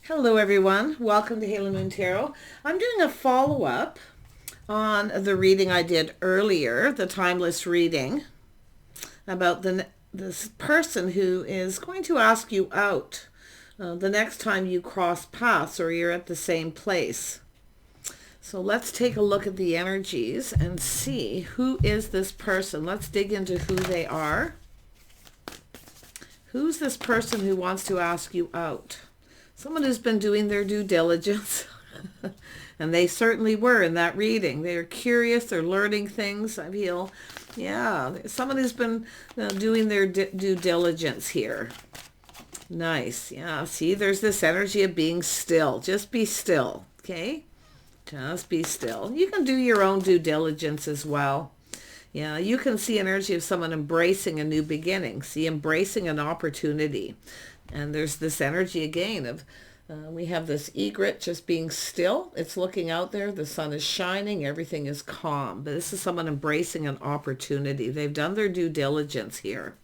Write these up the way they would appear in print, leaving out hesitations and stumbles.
Hello everyone, welcome to Halo Moon Tarot. I'm doing a follow-up on the reading I did earlier, the timeless reading, about this person who is going to ask you out the next time you cross paths or you're at the same place. So let's take a look at the energies and see who is this person. Let's dig into who they are. Who's this person who wants to ask you out? Someone who's been doing their due diligence. And they certainly were in that reading. They're curious. They're learning things. I feel, yeah, someone who's been doing their due diligence here. Nice. Yeah, see, there's this energy of being still. Just be still, okay? Just be still. You can do your own due diligence as well. Yeah, you can see energy of someone embracing a new beginning. See, embracing an opportunity. And there's this energy again of, we have this egret just being still. It's looking out there. The sun is shining. Everything is calm. But this is someone embracing an opportunity. They've done their due diligence here.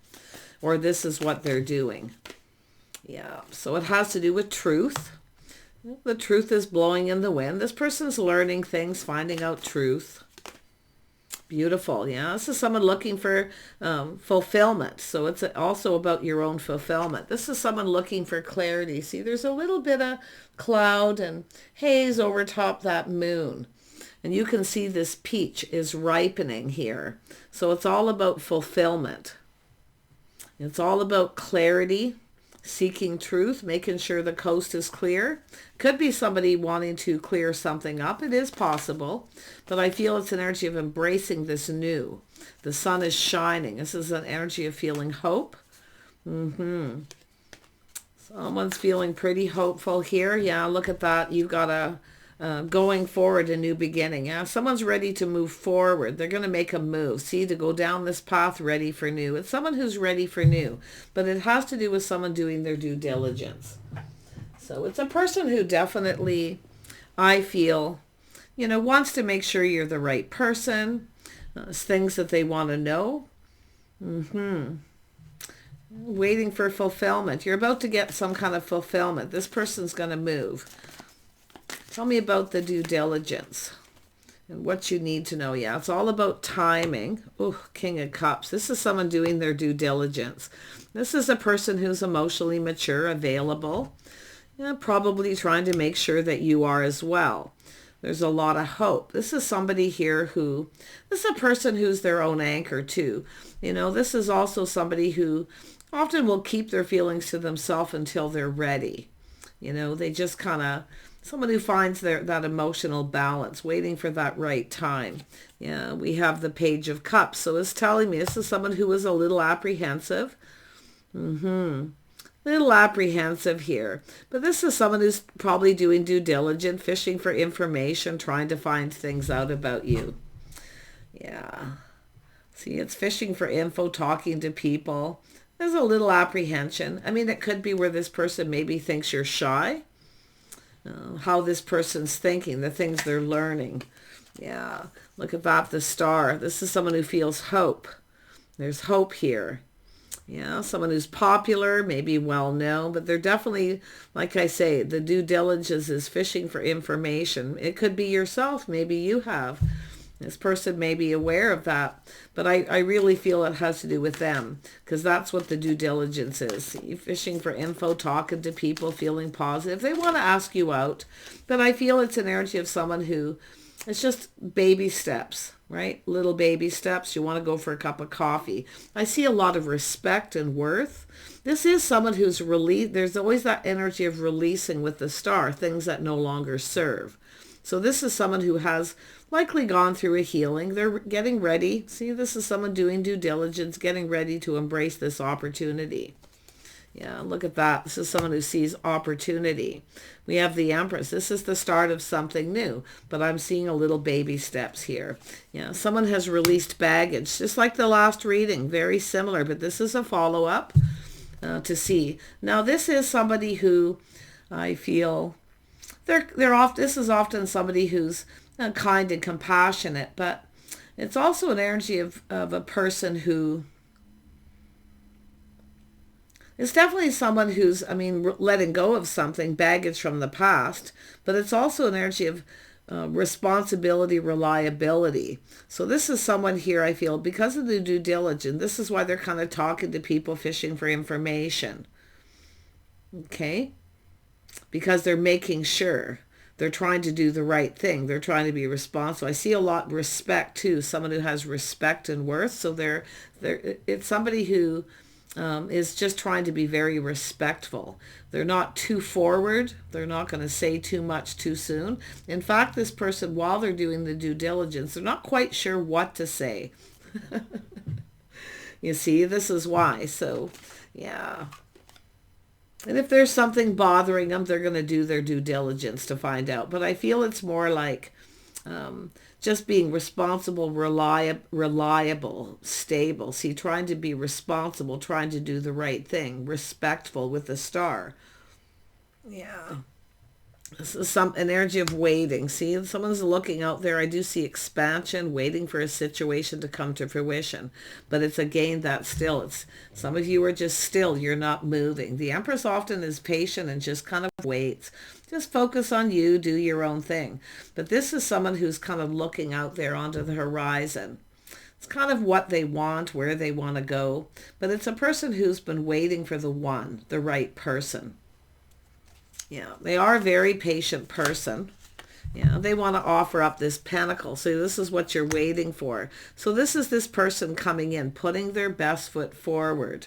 Or this is what they're doing. Yeah, so it has to do with truth. The truth is blowing in the wind. This person's learning things, finding out truth. Beautiful. Yeah, this is someone looking for fulfillment. So it's also about your own fulfillment. This is someone looking for clarity. See, there's a little bit of cloud and haze over top that moon. And you can see this peach is ripening here. So it's all about fulfillment. It's all about clarity, seeking truth, making sure the coast is clear. Could be somebody wanting to clear something up. It is possible, but I feel it's an energy of embracing this new. The sun is shining. This is an energy of feeling hope. Someone's feeling pretty hopeful here. Yeah, look at that. You've got a going forward, a new beginning. Yeah, someone's ready to move forward. They're going to make a move. See, to go down this path, ready for new. It's someone who's ready for new, but it has to do with someone doing their due diligence. So it's a person who definitely, I feel, wants to make sure you're the right person. Things that they want to know. Waiting for fulfillment. You're about to get some kind of fulfillment. This person's going to move. Tell me about the due diligence and what you need to know. Yeah, it's all about timing. Oh, King of Cups. This is someone doing their due diligence. This is a person who's emotionally mature, available, probably trying to make sure that you are as well. There's a lot of hope. This is somebody here this is a person who's their own anchor too. This is also somebody who often will keep their feelings to themselves until they're ready. They just kind of, someone who finds that emotional balance, waiting for that right time. Yeah, we have the Page of Cups. So it's telling me this is someone who is a little apprehensive. Little apprehensive here. But this is someone who's probably doing due diligence, fishing for information, trying to find things out about you. Yeah. See, it's fishing for info, talking to people. There's a little apprehension. I mean, it could be where this person maybe thinks you're shy. How this person's thinking, the things they're learning. Yeah, look at that, the star. This is someone who feels hope. There's hope here. Yeah, someone who's popular, maybe well-known, but they're definitely, like I say, the due diligence is fishing for information. It could be yourself. Maybe you have. This person may be aware of that, but I really feel it has to do with them, because that's what the due diligence is. You're fishing for info, talking to people, feeling positive. They want to ask you out, but I feel it's an energy of someone who, it's just baby steps, right? Little baby steps. You want to go for a cup of coffee. I see a lot of respect and worth. This is someone who's released. There's always that energy of releasing with the star, things that no longer serve. So this is someone who has likely gone through a healing. They're getting ready. See, this is someone doing due diligence, getting ready to embrace this opportunity. Yeah, look at that. This is someone who sees opportunity. We have the Empress. This is the start of something new, but I'm seeing a little baby steps here. Yeah, someone has released baggage, just like the last reading, very similar, but this is a follow-up to see. Now, this is somebody who I feel this is often somebody who's kind and compassionate, but it's also an energy of a person who It's definitely someone who's, I mean, letting go of something, baggage from the past, but it's also an energy of responsibility, reliability. So this is someone here, I feel, because of the due diligence, this is why they're kind of talking to people, fishing for information. Okay? Because they're making sure. They're trying to do the right thing. They're trying to be responsible. I see a lot of respect too. Someone who has respect and worth. So it's somebody who is just trying to be very respectful. They're not too forward. They're not going to say too much too soon. In fact, this person, while they're doing the due diligence, they're not quite sure what to say. You see, this is why. So, yeah. And if there's something bothering them, they're going to do their due diligence to find out. But I feel it's more like just being responsible, reliable, stable. See, trying to be responsible, trying to do the right thing, respectful with the star. Yeah. This is an energy of waiting. See, someone's looking out there. I do see expansion, waiting for a situation to come to fruition. But it's again that still. It's some of you are just still. You're not moving. The Empress often is patient and just kind of waits. Just focus on you. Do your own thing. But this is someone who's kind of looking out there onto the horizon. It's kind of what they want, where they want to go. But it's a person who's been waiting for the one, the right person. Yeah, they are a very patient person. Yeah, they want to offer up this pentacle. So this is what you're waiting for. So this is this person coming in, putting their best foot forward.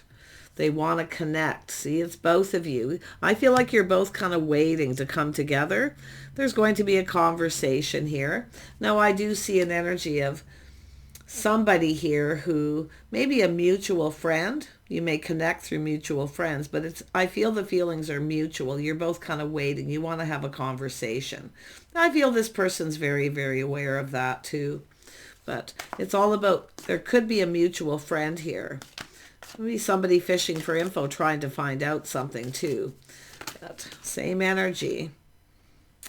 They want to connect. See, it's both of you. I feel like you're both kind of waiting to come together. There's going to be a conversation here. Now, I do see an energy of somebody here who may be a mutual friend. You may connect through mutual friends, but I feel the feelings are mutual. You're both kind of waiting. You want to have a conversation. I feel this person's very, very aware of that too. But it's all about, there could be a mutual friend here. Maybe somebody fishing for info, trying to find out something too. But same energy.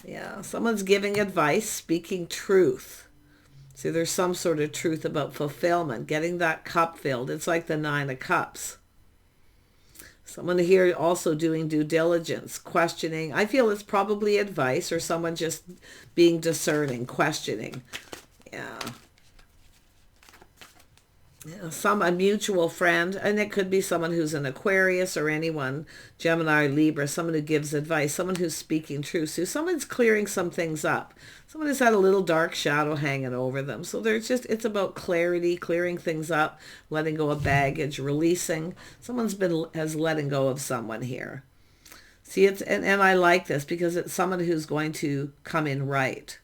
Yeah, someone's giving advice, speaking truth. See, there's some sort of truth about fulfillment, getting that cup filled. It's like the Nine of Cups. Someone here also doing due diligence, questioning. I feel it's probably advice or someone just being discerning, questioning. Yeah. A mutual friend, and it could be someone who's an Aquarius or anyone, Gemini or Libra, someone who gives advice, someone who's speaking truth. So someone's clearing some things up. Someone has had a little dark shadow hanging over them. So it's about clarity, clearing things up, letting go of baggage, releasing. Has letting go of someone here. See, and I like this because it's someone who's going to come in right.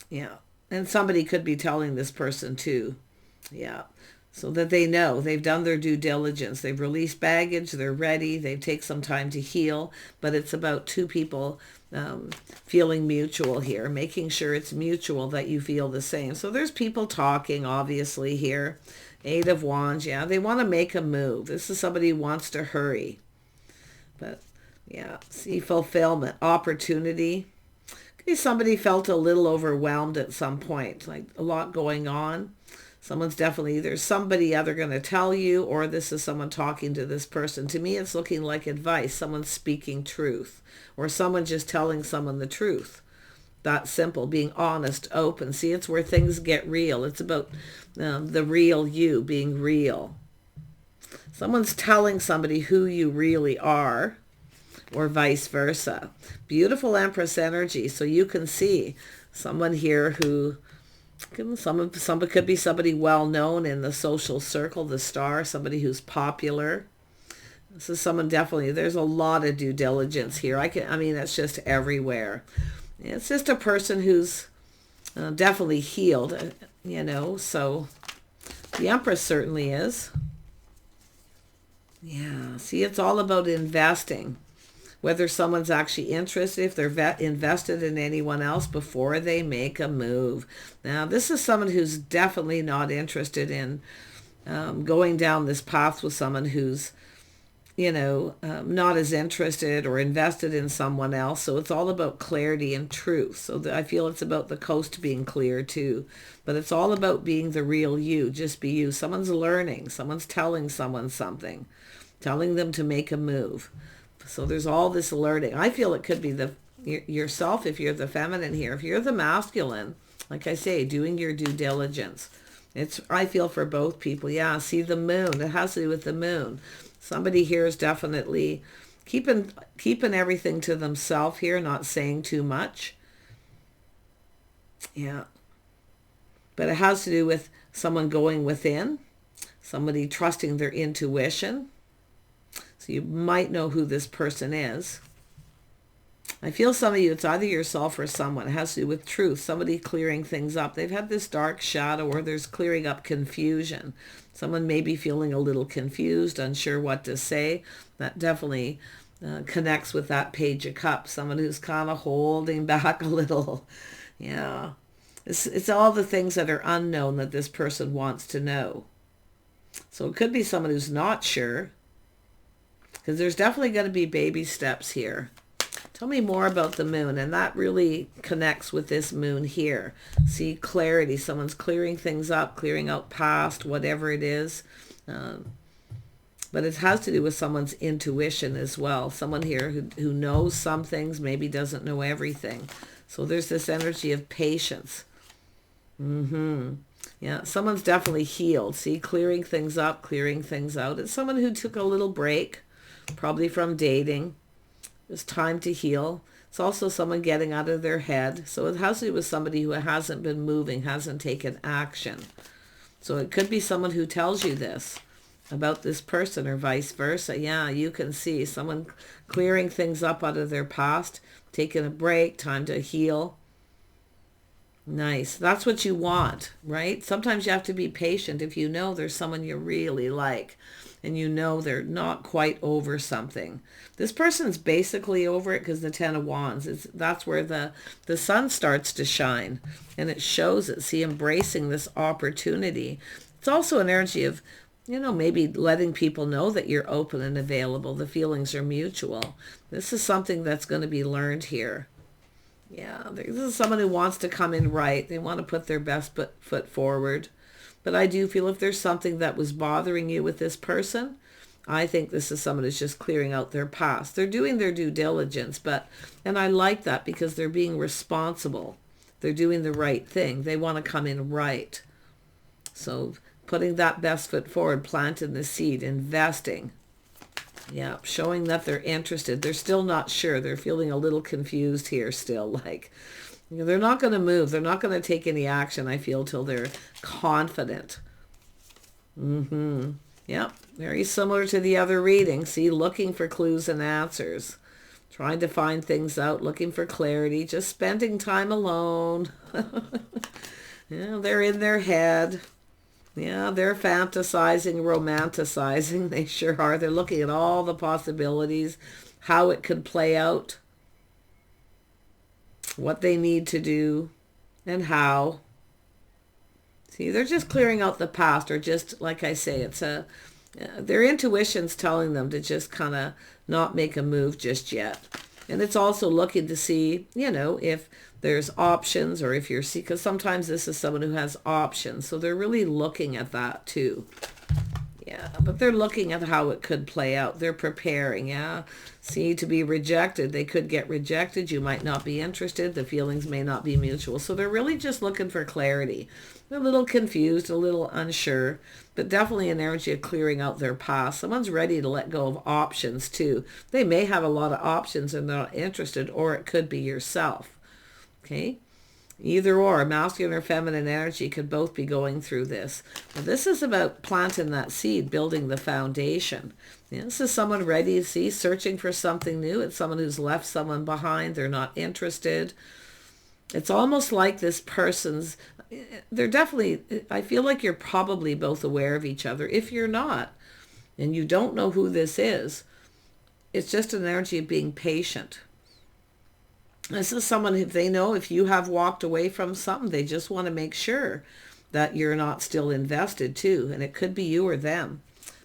Yeah. And somebody could be telling this person too. Yeah, so that they know they've done their due diligence. They've released baggage. They're ready. They take some time to heal. But it's about two people feeling mutual here, making sure it's mutual that you feel the same. So there's people talking, obviously, here. Eight of Wands. Yeah, they want to make a move. This is somebody who wants to hurry. But, yeah, see, fulfillment, opportunity. Could be somebody felt a little overwhelmed at some point, like a lot going on. Someone's definitely, there's somebody either going to tell you or this is someone talking to this person. To me, it's looking like advice. Someone's speaking truth or someone just telling someone the truth. That simple, being honest, open. See, it's where things get real. It's about the real you being real. Someone's telling somebody who you really are or vice versa. Beautiful Empress energy. So you can see someone here who... Somebody could be somebody well known in the social circle, the star, somebody who's popular. This is someone definitely, there's a lot of due diligence here. I mean, it's just everywhere. It's just a person who's definitely healed, so the Empress certainly is. Yeah, see, it's all about investing. Whether someone's actually interested, if they're invested in anyone else before they make a move. Now, this is someone who's definitely not interested in going down this path with someone who's, not as interested or invested in someone else. So it's all about clarity and truth. So I feel it's about the coast being clear too. But it's all about being the real you. Just be you. Someone's learning. Someone's telling someone something. telling them to make a move. So there's all this alerting. I feel it could be yourself if you're the feminine here. If you're the masculine, like I say, doing your due diligence. I feel for both people. Yeah, see the moon. It has to do with the moon. Somebody here is definitely keeping everything to themselves here, not saying too much. Yeah. But it has to do with someone going within, somebody trusting their intuition. So you might know who this person is. I feel some of you, it's either yourself or someone. It has to do with truth, somebody clearing things up. They've had this dark shadow, or there's clearing up confusion. Someone may be feeling a little confused, unsure what to say. That definitely connects with that Page of Cups. Someone who's kind of holding back a little. Yeah. It's all the things that are unknown that this person wants to know. So it could be someone who's not sure, because there's definitely going to be baby steps here. Tell me more about the moon, and that really connects with this moon here. See, clarity. Someone's clearing things up, clearing out past, whatever it is. But it has to do with someone's intuition as well. Someone here who knows some things, maybe doesn't know everything. So there's this energy of patience. Yeah, someone's definitely healed. See, clearing things up, clearing things out. It's someone who took a little break, probably from dating. It's time to heal. It's also someone getting out of their head. So it has to do with somebody who hasn't been moving, hasn't taken action. So it could be someone who tells you this about this person, or vice versa. Yeah, you can see someone clearing things up out of their past, taking a break, time to heal. Nice. That's what you want, right? Sometimes you have to be patient if you know there's someone you really like and you know they're not quite over something. This person's basically over it because the Ten of Wands, that's where the sun starts to shine, and it shows it. See, embracing this opportunity. It's also an energy of, maybe letting people know that you're open and available. The feelings are mutual. This is something that's going to be learned here. Yeah, this is someone who wants to come in right. They want to put their best foot forward. But I do feel if there's something that was bothering you with this person, I think this is someone who's just clearing out their past. They're doing their due diligence, and I like that because they're being responsible. They're doing the right thing. They want to come in right. So putting that best foot forward, planting the seed, investing. Yeah, showing that they're interested. They're still not sure. They're feeling a little confused here still. They're not going to move. They're not going to take any action, I feel, till they're confident. Yep, very similar to the other reading. See, looking for clues and answers. Trying to find things out, looking for clarity, just spending time alone. They're in their head. Yeah, they're fantasizing, romanticizing. They sure are. They're looking at all the possibilities, how it could play out, what they need to do, and how. See, they're just clearing out the past, or just, like I say, their intuition's telling them to just kind of not make a move just yet. And it's also looking to see, if there's options, or if because sometimes this is someone who has options. So they're really looking at that too. Yeah, but they're looking at how it could play out. They're preparing, yeah. See, to be rejected. They could get rejected. You might not be interested. The feelings may not be mutual. So they're really just looking for clarity. They're a little confused, a little unsure, but definitely an energy of clearing out their past. Someone's ready to let go of options too. They may have a lot of options and they're not interested, or it could be yourself. Okay? Either or, masculine or feminine energy could both be going through this. But this is about planting that seed, building the foundation. This is someone ready to see, searching for something new. It's someone who's left someone behind. They're not interested. It's almost like this person's, they're definitely, I feel like you're probably both aware of each other. If you're not, and you don't know who this is, it's just an energy of being patient. This is someone, if they know if you have walked away from something, they just want to make sure that you're not still invested too. And it could be you or them.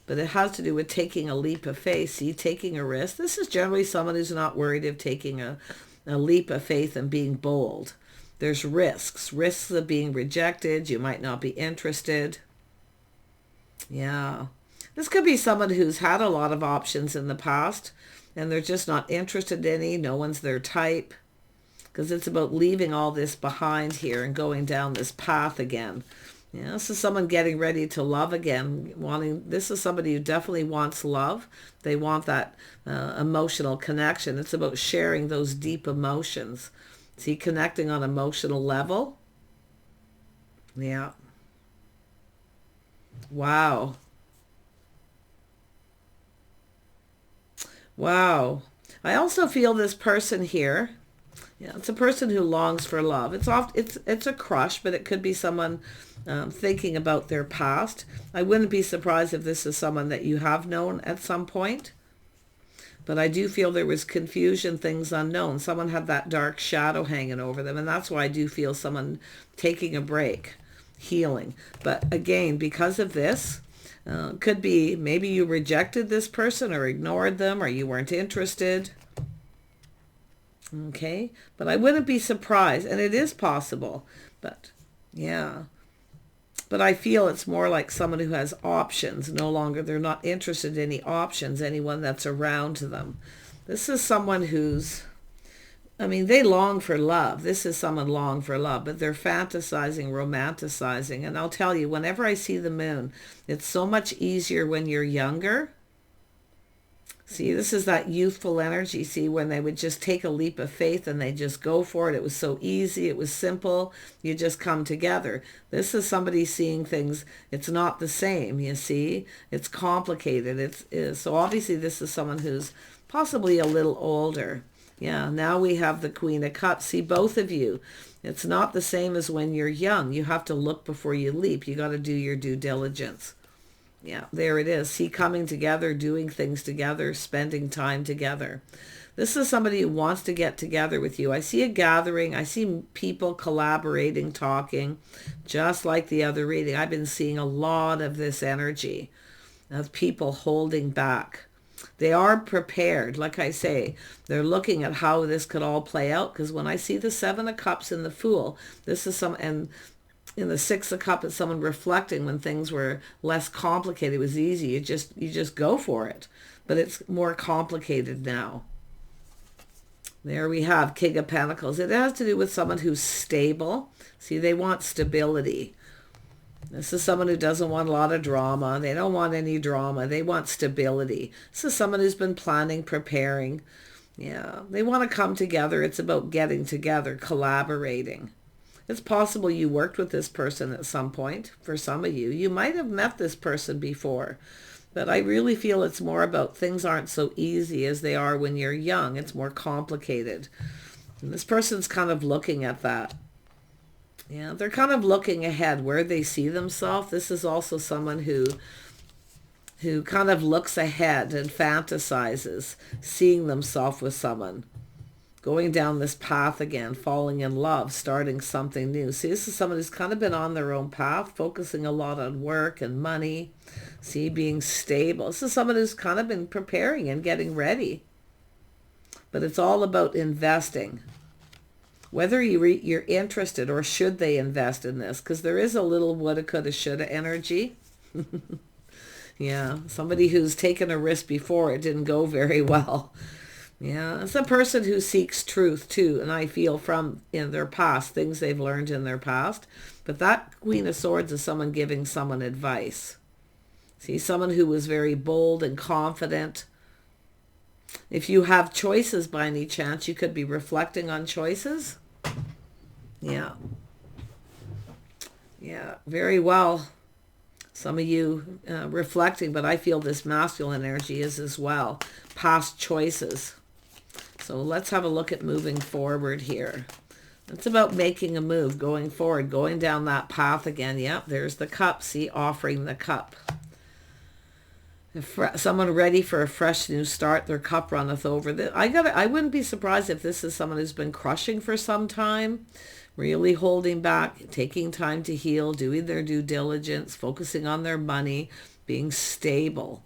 But it has to do with taking a leap of faith. See, taking a risk. This is generally someone who's not worried of taking a leap of faith and being bold. There's risks. Risks of being rejected. You might not be interested. Yeah. This could be someone who's had a lot of options in the past and they're just not interested in any. No one's their type. Because it's about leaving all this behind here and going down this path again. Yeah, this is someone getting ready to love again. This is somebody who definitely wants love. They want that emotional connection. It's about sharing those deep emotions. See, connecting on emotional level. Yeah. Wow. Wow. I also feel this person here. Yeah, it's a person who longs for love. It's a crush, but it could be someone thinking about their past. I wouldn't be surprised if this is someone that you have known at some point. But I do feel there was confusion, things unknown. Someone had that dark shadow hanging over them, and that's why I do feel someone taking a break, healing. But again, because of this, could be maybe you rejected this person or ignored them or you weren't interested. Okay, but I wouldn't be surprised, and it is possible, but yeah. But I feel it's more like someone who has options. No longer, they're not interested in any options, anyone that's around them. This is someone who's, I mean, they long for love. This is someone long for love, but they're fantasizing, romanticizing. And I'll tell you, whenever I see the moon, it's so much easier when you're younger. See, this is that youthful energy. See, when they would just take a leap of faith and they just go for it. It was so easy. It was simple. You just come together. This is somebody seeing things. It's not the same, you see. It's complicated. So obviously this is someone who's possibly a little older. Yeah, now we have the Queen of Cups. See, both of you. It's not the same as when you're young. You have to look before you leap. You got to do your due diligence. Yeah, there it is. See, coming together, doing things together, spending time together. This is somebody who wants to get together with you. I see a gathering. I see people collaborating, talking, just like the other reading. I've been seeing a lot of this energy of people holding back. They are prepared. Like I say, they're looking at how this could all play out. Because when I see the Seven of Cups and the Fool, this is and in the Six of Cups, it's someone reflecting when things were less complicated. It was easy. You just go for it. But it's more complicated now. There we have King of Pentacles. It has to do with someone who's stable. See, they want stability. This is someone who doesn't want a lot of drama. They don't want any drama. They want stability. This is someone who's been planning, preparing. Yeah, they want to come together. It's about getting together, collaborating. It's possible you worked with this person at some point. For some of you, you might have met this person before. But I really feel it's more about things aren't so easy as they are when you're young. It's more complicated. And this person's kind of looking at that. Yeah, they're kind of looking ahead where they see themselves. This is also someone who kind of looks ahead and fantasizes, seeing themselves with someone. Going down this path again, falling in love, starting something new. See, this is someone who's kind of been on their own path, focusing a lot on work and money. See, being stable. This is someone who's kind of been preparing and getting ready. But it's all about investing. Whether you're interested or should they invest in this, because there is a little woulda, coulda, shoulda energy. Yeah, somebody who's taken a risk before, it didn't go very well. Yeah, it's a person who seeks truth too, and I feel from in their past, things they've learned in their past. But that Queen of Swords is someone giving someone advice. See, someone who was very bold and confident. If you have choices by any chance, you could be reflecting on choices. Yeah. Yeah, very well. Some of you reflecting, but I feel this masculine energy is as well. Past choices. So let's have a look at moving forward here. It's about making a move, going forward, going down that path again. Yep, there's the cup. See, offering the cup. If someone ready for a fresh new start, their cup runneth over. I wouldn't be surprised if this is someone who's been crushing for some time, really holding back, taking time to heal, doing their due diligence, focusing on their money, being stable.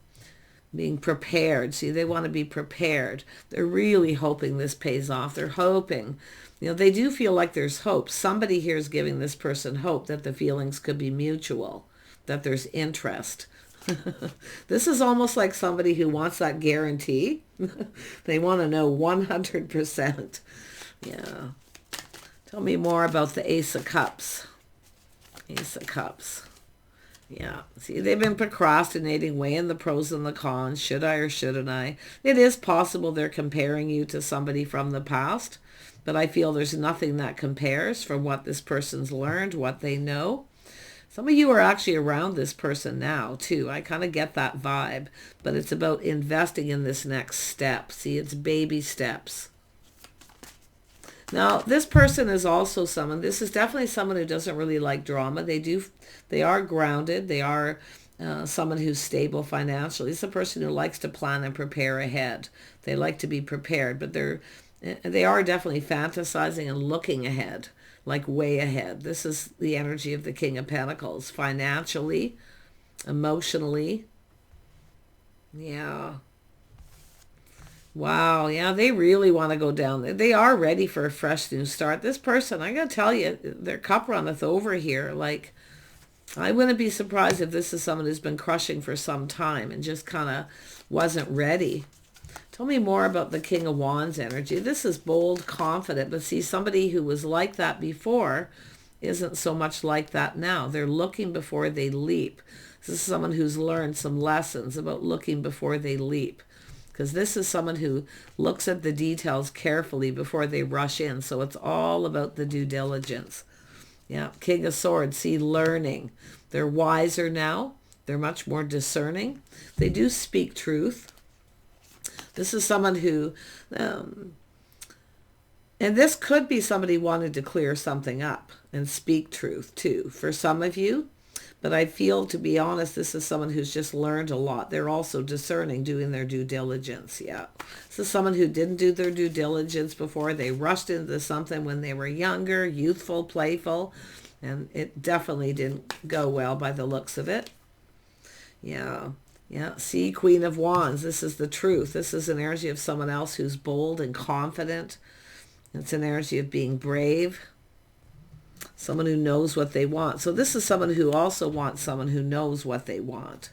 Being prepared. See, they want to be prepared. They're really hoping this pays off. They're hoping. You know, they do feel like there's hope. Somebody here is giving this person hope that the feelings could be mutual, that there's interest. This is almost like somebody who wants that guarantee. They want to know 100%. Yeah. Tell me more about the Ace of Cups. Ace of Cups. Yeah. See, they've been procrastinating, weighing the pros and the cons. Should I or shouldn't I? It is possible they're comparing you to somebody from the past, but I feel there's nothing that compares from what this person's learned, what they know. Some of you are actually around this person now, too. I kind of get that vibe, but it's about investing in this next step. See, it's baby steps. Now, this person is also someone, this is definitely someone who doesn't really like drama. They are grounded. They are someone who's stable financially. It's a person who likes to plan and prepare ahead. They like to be prepared, but they are definitely fantasizing and looking ahead, like way ahead. This is the energy of the King of Pentacles, financially, emotionally. Yeah. Wow, yeah, they really want to go down there. They are ready for a fresh new start. This person, I gotta tell you, their cup runneth over here. Like, I wouldn't be surprised if this is someone who's been crushing for some time and just kind of wasn't ready. Tell me more about the King of Wands energy. This is bold, confident, but see, somebody who was like that before isn't so much like that now. They're looking before they leap. This is someone who's learned some lessons about looking before they leap. Because this is someone who looks at the details carefully before they rush in. So it's all about the due diligence. Yeah, King of Swords, see, learning. They're wiser now. They're much more discerning. They do speak truth. This is someone who, and this could be somebody wanted to clear something up and speak truth too, for some of you. But I feel, to be honest, this is someone who's just learned a lot. They're also discerning, doing their due diligence. Yeah. This is someone who didn't do their due diligence before. They rushed into something when they were younger, youthful, playful, and it definitely didn't go well by the looks of it. Yeah. Yeah. See, Queen of Wands. This is the truth. This is an energy of someone else who's bold and confident. It's an energy of being brave. Someone who knows what they want. So this is someone who also wants someone who knows what they want.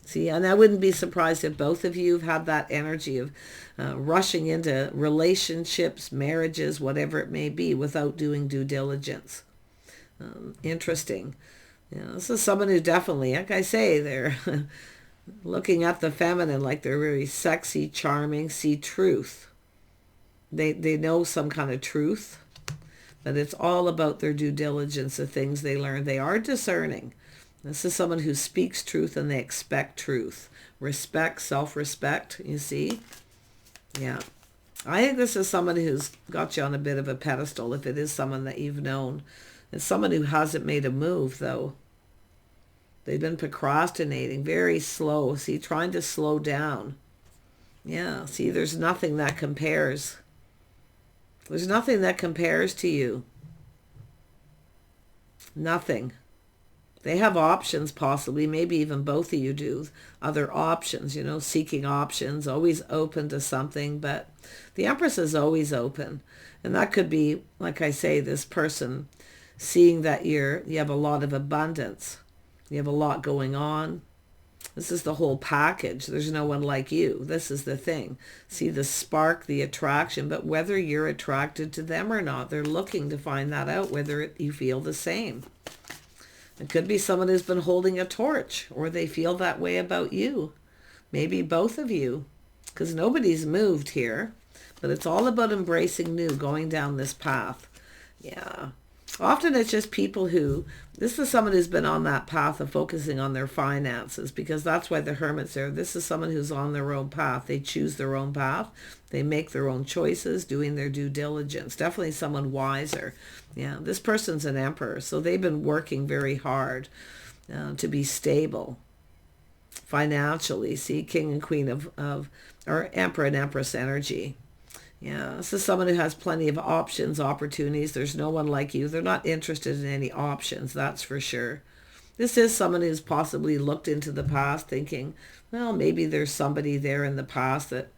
See, and I wouldn't be surprised if both of you have had that energy of rushing into relationships, marriages, whatever it may be, without doing due diligence. Interesting. This is someone who definitely, like I say, they're looking at the feminine like they're very sexy, charming, see truth. They know some kind of truth. But it's all about their due diligence, the things they learn. They are discerning. This is someone who speaks truth and they expect truth. Respect, self-respect, you see? Yeah. I think this is someone who's got you on a bit of a pedestal, if it is someone that you've known. It's someone who hasn't made a move, though. They've been procrastinating, very slow. See, trying to slow down. Yeah, see, there's nothing that compares. There's nothing that compares to you. Nothing. They have options, possibly. Maybe even both of you do. Other options, seeking options, always open to something. But the Empress is always open. And that could be, like I say, this person seeing that you have a lot of abundance. You have a lot going on. This is the whole package. There's no one like you. This is the thing. See the spark, the attraction, but whether you're attracted to them or not, they're looking to find that out, whether you feel the same. It could be someone who's been holding a torch, or they feel that way about you. Maybe both of you, because nobody's moved here, but it's all about embracing new, going down this path. Yeah. Often it's just people who, this is someone who's been on that path of focusing on their finances, because that's why the Hermit's there. This is someone who's on their own path. They choose their own path. They make their own choices, doing their due diligence. Definitely someone wiser. Yeah, this person's an Emperor, so they've been working very hard to be stable financially. See, King and Queen or Emperor and Empress energy. Yeah, this is someone who has plenty of options, opportunities. There's no one like you. They're not interested in any options, that's for sure. This is someone who's possibly looked into the past thinking, well, maybe there's somebody there in the past that,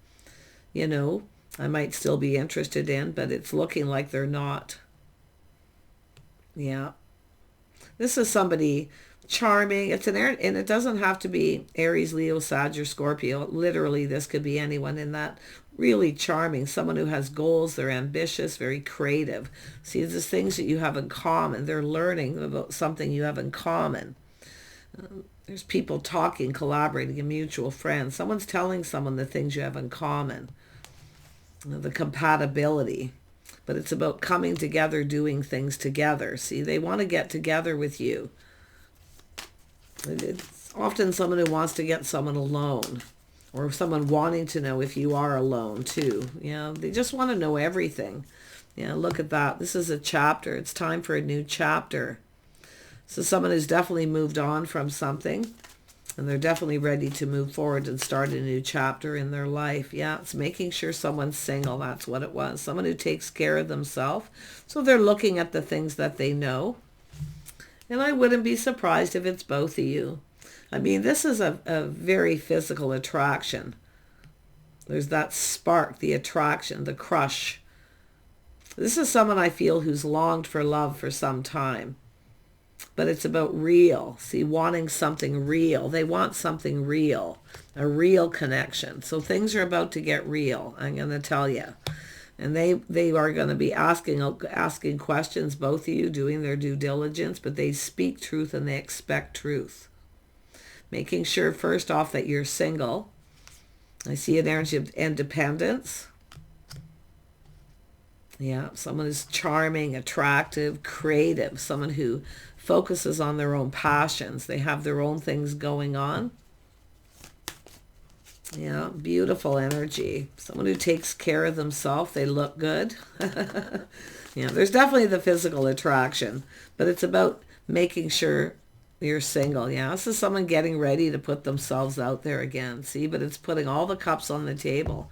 I might still be interested in, but it's looking like they're not. Yeah. This is somebody charming. It's an air, and it doesn't have to be Aries, Leo, Sag, or Scorpio. Literally, this could be anyone in that. Really charming, someone who has goals, they're ambitious, very creative. See, there's things that you have in common. They're learning about something you have in common. There's people talking, collaborating, and mutual friends. Someone's telling someone the things you have in common, the compatibility. But it's about coming together, doing things together. See, they want to get together with you. It's often someone who wants to get someone alone, or someone wanting to know if you are alone too. They just want to know everything. Look at that. This is a chapter. It's time for a new chapter. So someone who's definitely moved on from something, and they're definitely ready to move forward and start a new chapter in their life. It's making sure someone's single. That's what it was. Someone who takes care of themselves. So they're looking at the things that they know. And I wouldn't be surprised if it's both of you. I mean, this is a very physical attraction. There's that spark, the attraction, the crush. This is someone I feel who's longed for love for some time. But it's about real. See, wanting something real. They want something real, a real connection. So things are about to get real, I'm going to tell you. And they are going to be asking questions, both of you, doing their due diligence, but they speak truth and they expect truth. Making sure, first off, that you're single. I see an energy of independence. Someone who's charming, attractive, creative. Someone who focuses on their own passions. They have their own things going on. Beautiful energy. Someone who takes care of themselves. They look good. There's definitely the physical attraction, but it's about making sure you're single. This is someone getting ready to put themselves out there again. See, but it's putting all the cups on the table.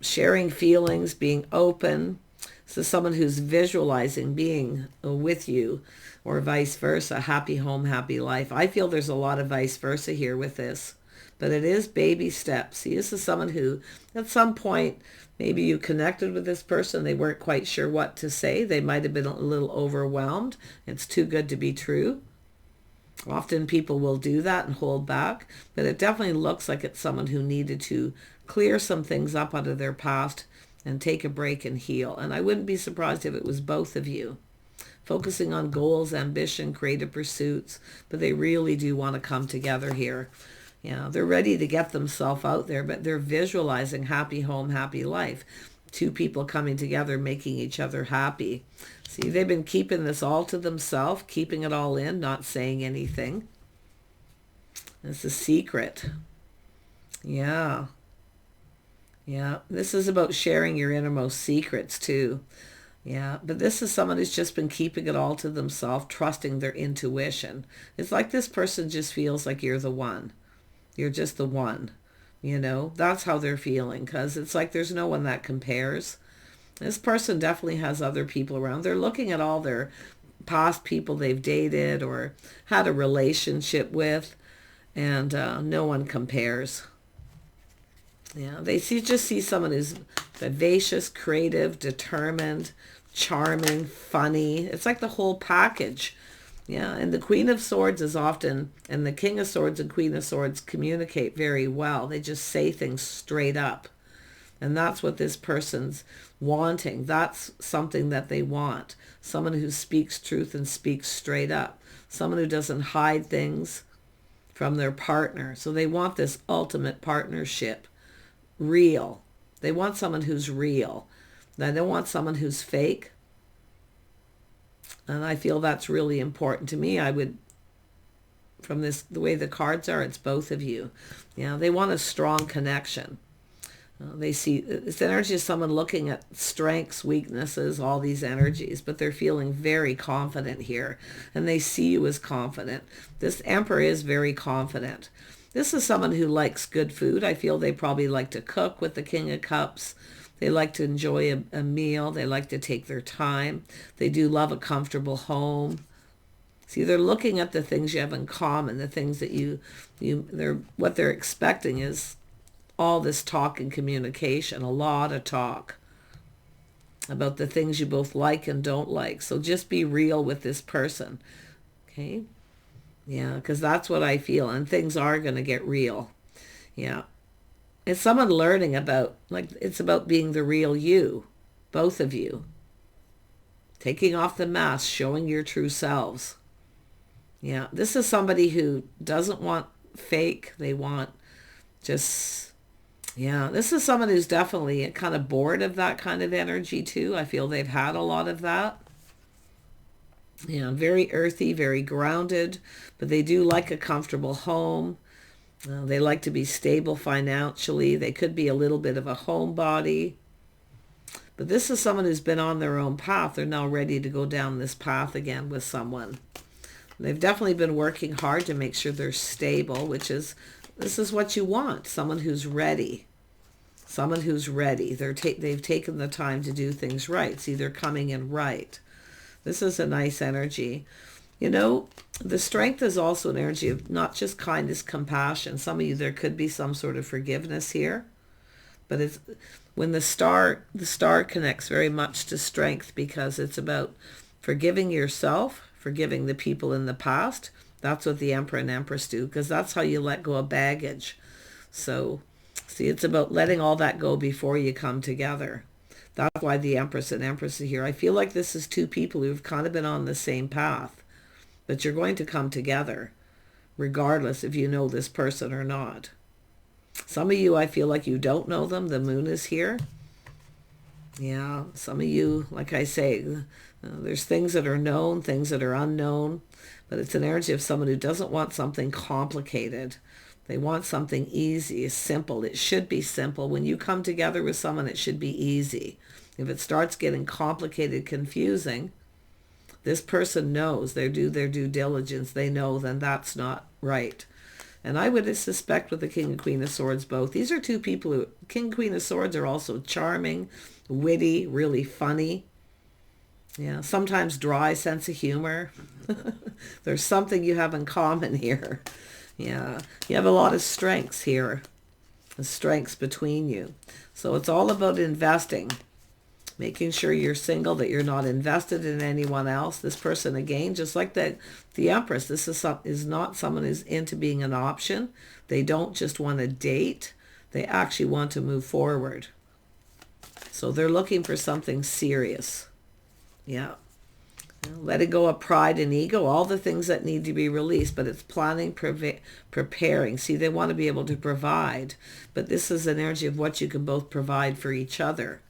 Sharing feelings, being open. So someone who's visualizing being with you, or vice versa. Happy home, happy life. I feel there's a lot of vice versa here with this, but it is baby steps. See, this is someone who at some point, maybe you connected with this person. They weren't quite sure what to say. They might have been a little overwhelmed. It's too good to be true. Often people will do that and hold back, but it definitely looks like it's someone who needed to clear some things up out of their past and take a break and heal. And I wouldn't be surprised if it was both of you, focusing on goals, ambition, creative pursuits, but they really do want to come together here. They're ready to get themselves out there, but they're visualizing happy home, happy life. Two people coming together, making each other happy. See, they've been keeping this all to themselves, keeping it all in, not saying anything. It's a secret. This is about sharing your innermost secrets too. But this is someone who's just been keeping it all to themselves, trusting their intuition. It's like this person just feels like you're the one. You're just the one. That's how they're feeling, because it's like there's no one that compares. This person definitely has other people around. They're looking at all their past people they've dated or had a relationship with, and no one compares. They just see someone who's vivacious, creative, determined, charming, funny. It's like the whole package. And the Queen of Swords is often, and the King of Swords and Queen of Swords communicate very well. They just say things straight up. And that's what this person's wanting. That's something that they want. Someone who speaks truth and speaks straight up. Someone who doesn't hide things from their partner. So they want this ultimate partnership. Real. They want someone who's real. They don't want someone who's fake. And I feel that's really important to me. I would, from this, the way the cards are, it's both of you. They want a strong connection. They see this energy is someone looking at strengths, weaknesses, all these energies, but they're feeling very confident here. And they see you as confident. This Emperor is very confident. This is someone who likes good food. I feel they probably like to cook with the King of Cups. They like to enjoy a meal. They like to take their time. They do love a comfortable home. See, they're looking at the things you have in common, the things that what they're expecting is all this talk and communication, a lot of talk about the things you both like and don't like. So just be real with this person. Okay? Yeah, because that's what I feel. And things are going to get real. Yeah. It's someone learning about, like, it's about being the real you. Both of you. Taking off the mask, showing your true selves. Yeah. This is somebody who doesn't want fake. They want just, yeah. This is someone who's definitely kind of bored of that kind of energy too. I feel they've had a lot of that. Yeah, very earthy, very grounded, but they do like a comfortable home. They like to be stable financially. They could be a little bit of a homebody. But this is someone who's been on their own path. They're now ready to go down this path again with someone. They've definitely been working hard to make sure they're stable, which is, this is what you want. Someone who's ready. Someone who's ready. They've taken the time to do things right. See, they're coming in right. This is a nice energy. You know, the strength is also an energy of not just kindness, compassion. Some of you, there could be some sort of forgiveness here. But it's when the star connects very much to strength, because it's about forgiving yourself, forgiving the people in the past. That's what the Emperor and Empress do, because that's how you let go of baggage. So, see, it's about letting all that go before you come together. That's why the Empress and Empress are here. I feel like this is two people who've kind of been on the same path. But you're going to come together, regardless if you know this person or not. Some of you, I feel like you don't know them. The moon is here. Yeah, some of you, like I say, there's things that are known, things that are unknown. But it's an energy of someone who doesn't want something complicated. They want something easy, simple. It should be simple. When you come together with someone, it should be easy. If it starts getting complicated, confusing, this person knows they do their due diligence. They know then that's not right. And I would suspect with the King and Queen of Swords both. These are two people who, King and Queen of Swords are also charming, witty, really funny. Yeah, sometimes dry sense of humor. There's something you have in common here. Yeah, you have a lot of strengths here. The strengths between you. So it's all about investing. Making sure you're single, that you're not invested in anyone else. This person, again, just like the Empress, this is not someone who's into being an option. They don't just want to date. They actually want to move forward. So they're looking for something serious. Yeah. Letting go of pride and ego, all the things that need to be released, but it's planning, preparing. See, they want to be able to provide, but this is an energy of what you can both provide for each other.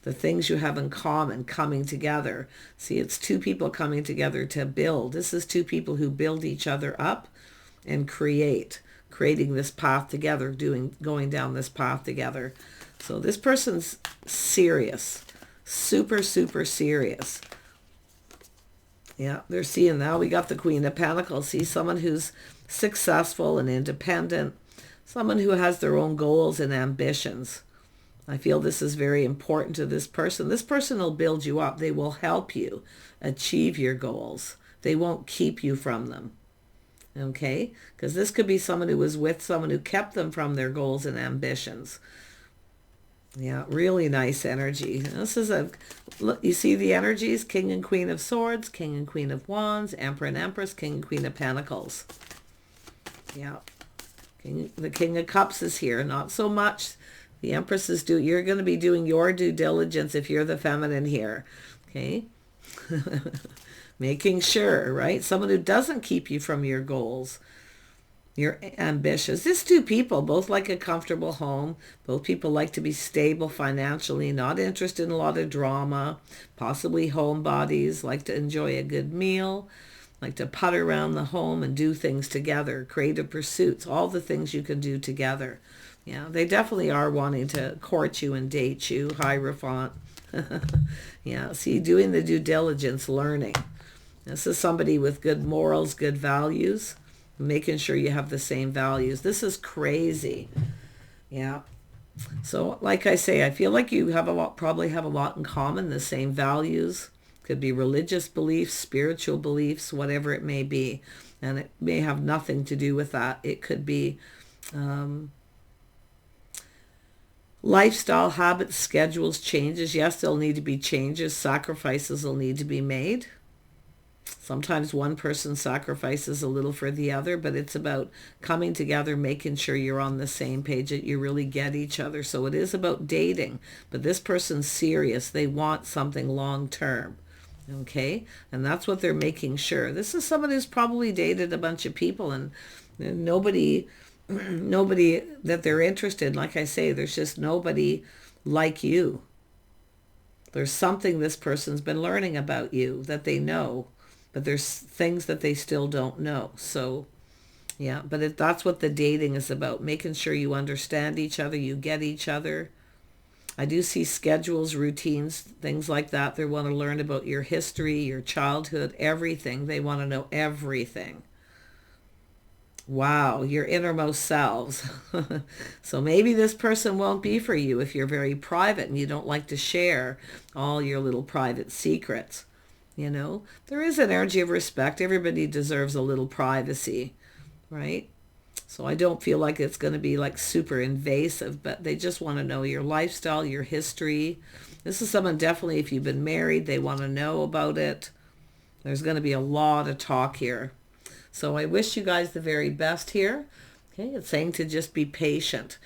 The things you have in common coming together. See, it's two people coming together to build. This is two people who build each other up and creating this path together, going down this path together. So this person's serious, super, super serious. Yeah, they're seeing now. We got the Queen of Pentacles. See, someone who's successful and independent, someone who has their own goals and ambitions. I feel this is very important to this person. This person will build you up. They will help you achieve your goals. They won't keep you from them. Okay? Because this could be someone who was with someone who kept them from their goals and ambitions. Yeah, really nice energy. This is look, you see the energies? King and Queen of Swords, King and Queen of Wands, Emperor and Empress, King and Queen of Pentacles. Yeah. The King of Cups is here. Not so much. The Empress is you're going to be doing your due diligence if you're the feminine here. Okay? Making sure, right? Someone who doesn't keep you from your goals. You're ambitious. These two people both like a comfortable home. Both people like to be stable financially, not interested in a lot of drama, possibly homebodies, like to enjoy a good meal, like to putter around the home and do things together, creative pursuits, all the things you can do together. Yeah, they definitely are wanting to court you and date you, Hierophant. Yeah, see, doing the due diligence, learning. This is somebody with good morals, good values, making sure you have the same values. This is crazy. Yeah. So, like I say, I feel like you probably have a lot in common, the same values. Could be religious beliefs, spiritual beliefs, whatever it may be. And it may have nothing to do with that. It could be lifestyle, habits, schedules, changes. Yes, there'll need to be changes. Sacrifices will need to be made. Sometimes one person sacrifices a little for the other, but it's about coming together, making sure you're on the same page, that you really get each other. So it is about dating, but this person's serious. They want something long term. Okay? And that's what they're making sure. This is someone who's probably dated a bunch of people, and nobody that they're interested in. Like I say, there's just nobody like you. There's something this person's been learning about you that they know, but there's things that they still don't know. So, yeah, but that's what the dating is about, making sure you understand each other, you get each other. I do see schedules, routines, things like that. They want to learn about your history, your childhood, everything. They want to know everything. Wow, your innermost selves. So maybe this person won't be for you if you're very private and you don't like to share all your little private secrets. You know, there is an energy of respect. Everybody deserves a little privacy, right? So I don't feel like it's going to be like super invasive, but they just want to know your lifestyle, your history. This is someone definitely, if you've been married, they want to know about it. There's going to be a lot of talk here. So I wish you guys the very best here. Okay, it's saying to just be patient.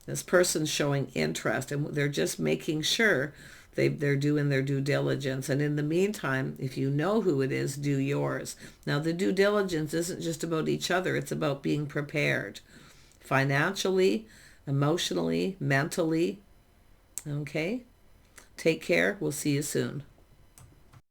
This person's showing interest, and they're just making sure they're doing their due diligence. And in the meantime, if you know who it is, do yours. Now, the due diligence isn't just about each other. It's about being prepared financially, emotionally, mentally. Okay? Take care. We'll see you soon.